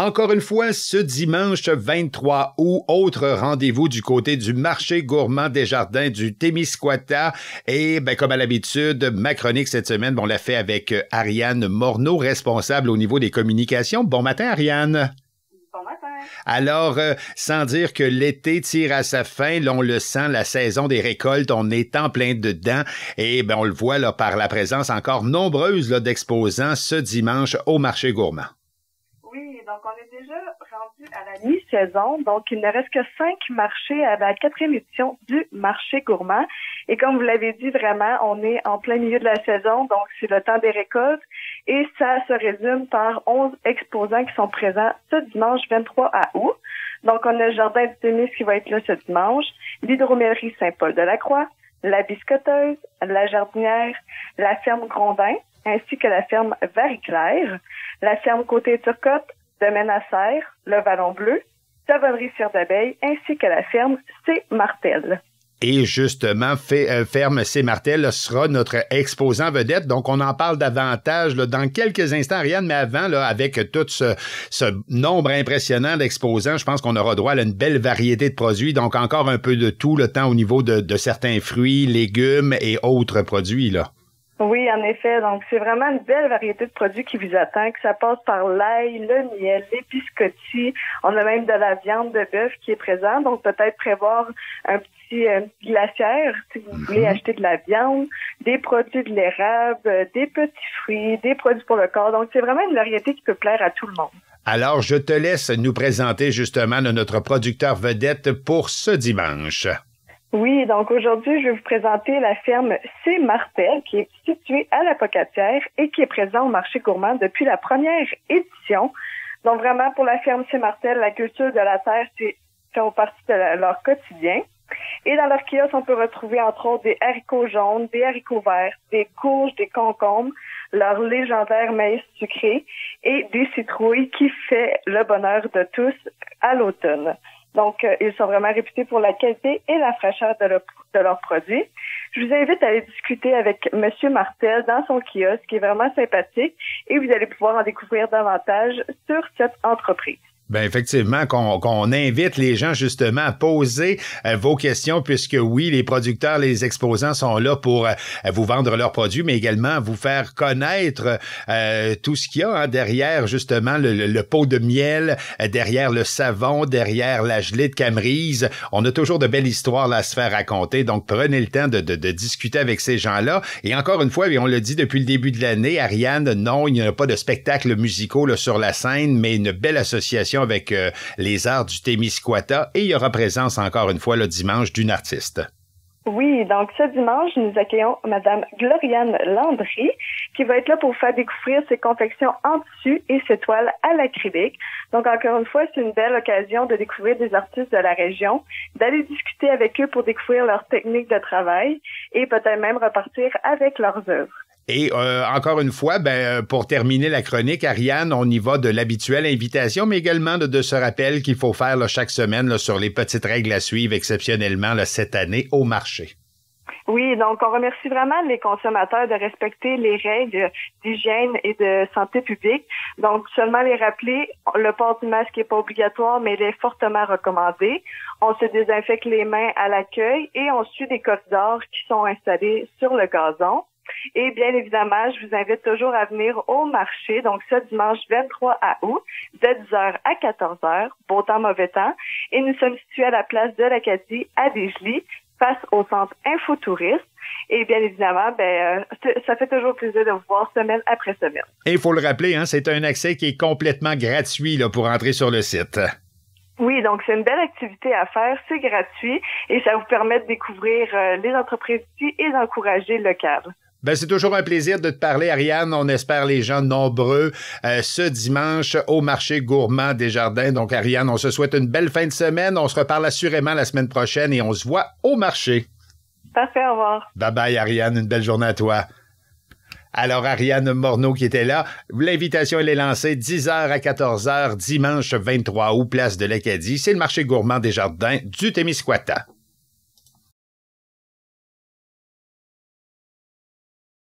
Encore une fois, ce dimanche 23 août, autre rendez-vous du côté du marché gourmand des jardins du Témiscouata. Et comme à l'habitude, ma chronique cette semaine, on l'a fait avec Ariane Morneau, responsable au niveau des communications. Bon matin, Ariane. Bon matin. Alors, sans dire que l'été tire à sa fin, là, on le sent, la saison des récoltes, on est en plein dedans. Et on le voit là par la présence encore nombreuse là, d'exposants ce dimanche au marché gourmand. Donc, on est déjà rendu à la mi-saison. Donc, il ne reste que 5 marchés à la 4e édition du marché gourmand. Et comme vous l'avez dit, vraiment, on est en plein milieu de la saison. Donc, c'est le temps des récoltes. Et ça se résume par 11 exposants qui sont présents ce dimanche 23 août. Donc, on a le Jardin du Témis qui va être là ce dimanche, l'Hydromellerie Saint-Paul-de-la-Croix, la Biscoteuse, la Jardinière, la ferme Grondin, ainsi que la ferme Variclaire, la ferme Côté-Turcotte, Domaine à Serre, le Vallon Bleu, Savonnerie Cire d'Abeille, ainsi que la ferme C-Martel. Et justement, ferme C-Martel sera notre exposant vedette. Donc, on en parle davantage là, dans quelques instants, Ariane, mais avant, là, avec tout ce nombre impressionnant d'exposants, je pense qu'on aura droit à une belle variété de produits. Donc, encore un peu de tout, le temps au niveau de certains fruits, légumes et autres produits, là. Oui, en effet. Donc, c'est vraiment une belle variété de produits qui vous attend, que ça passe par l'ail, le miel, les biscottis. On a même de la viande de bœuf qui est présente. Donc, peut-être prévoir un petit glacière si vous voulez acheter de la viande, des produits de l'érable, des petits fruits, des produits pour le corps. Donc, c'est vraiment une variété qui peut plaire à tout le monde. Alors, je te laisse nous présenter justement notre producteur vedette pour ce dimanche. Oui, donc aujourd'hui, je vais vous présenter la ferme C-Martel qui est située à la Pocatière et qui est présente au marché gourmand depuis la première édition. Donc vraiment, pour la ferme C-Martel, la culture de la terre, c'est fait partie de leur quotidien. Et dans leur kiosque, on peut retrouver entre autres des haricots jaunes, des haricots verts, des courges, des concombres, leur légendaire maïs sucré et des citrouilles qui fait le bonheur de tous à l'automne. Donc, ils sont vraiment réputés pour la qualité et la fraîcheur de leurs produits. Je vous invite à aller discuter avec Monsieur Martel dans son kiosque, qui est vraiment sympathique, et vous allez pouvoir en découvrir davantage sur cette entreprise. Effectivement, qu'on invite les gens justement à poser vos questions, puisque oui, les producteurs, les exposants sont là pour vous vendre leurs produits, mais également vous faire connaître tout ce qu'il y a derrière justement le pot de miel, derrière le savon, derrière la gelée de Camerise. On a toujours de belles histoires là, à se faire raconter, donc prenez le temps de discuter avec ces gens-là. Et encore une fois, on l'a dit depuis le début de l'année, Ariane, non, il n'y a pas de spectacles musicaux là, sur la scène, mais une belle association avec les arts du Témiscouata et il y aura présence encore une fois le dimanche d'une artiste. Oui, donc ce dimanche, nous accueillons Madame Gloriane Landry qui va être là pour vous faire découvrir ses confections en tissu et ses toiles à l'acrylique. Donc encore une fois, c'est une belle occasion de découvrir des artistes de la région, d'aller discuter avec eux pour découvrir leurs techniques de travail et peut-être même repartir avec leurs œuvres. Et encore une fois, pour terminer la chronique, Ariane, on y va de l'habituelle invitation, mais également de ce rappel qu'il faut faire là, chaque semaine là, sur les petites règles à suivre exceptionnellement là, cette année au marché. Oui, donc on remercie vraiment les consommateurs de respecter les règles d'hygiène et de santé publique. Donc seulement les rappeler, le port du masque n'est pas obligatoire, mais il est fortement recommandé. On se désinfecte les mains à l'accueil et on suit des corridors qui sont installés sur le gazon. Et bien évidemment, je vous invite toujours à venir au marché, donc ce dimanche 23 août, de 10h à 14h, beau temps, mauvais temps. Et nous sommes situés à la place de l'Acadie à Desjely, face au centre Infotourisme. Et bien évidemment, ça fait toujours plaisir de vous voir semaine après semaine. Et il faut le rappeler, c'est un accès qui est complètement gratuit là, pour entrer sur le site. Oui, donc c'est une belle activité à faire, c'est gratuit et ça vous permet de découvrir les entreprises ici et d'encourager le local. C'est toujours un plaisir de te parler, Ariane. On espère les gens nombreux ce dimanche au marché gourmand des jardins. Donc, Ariane, on se souhaite une belle fin de semaine. On se reparle assurément la semaine prochaine et on se voit au marché. Parfait, au revoir. Bye bye, Ariane. Une belle journée à toi. Alors, Ariane Morneau qui était là, l'invitation elle est lancée 10h à 14h, dimanche 23 août, place de l'Acadie. C'est le marché gourmand des jardins du Témiscouata.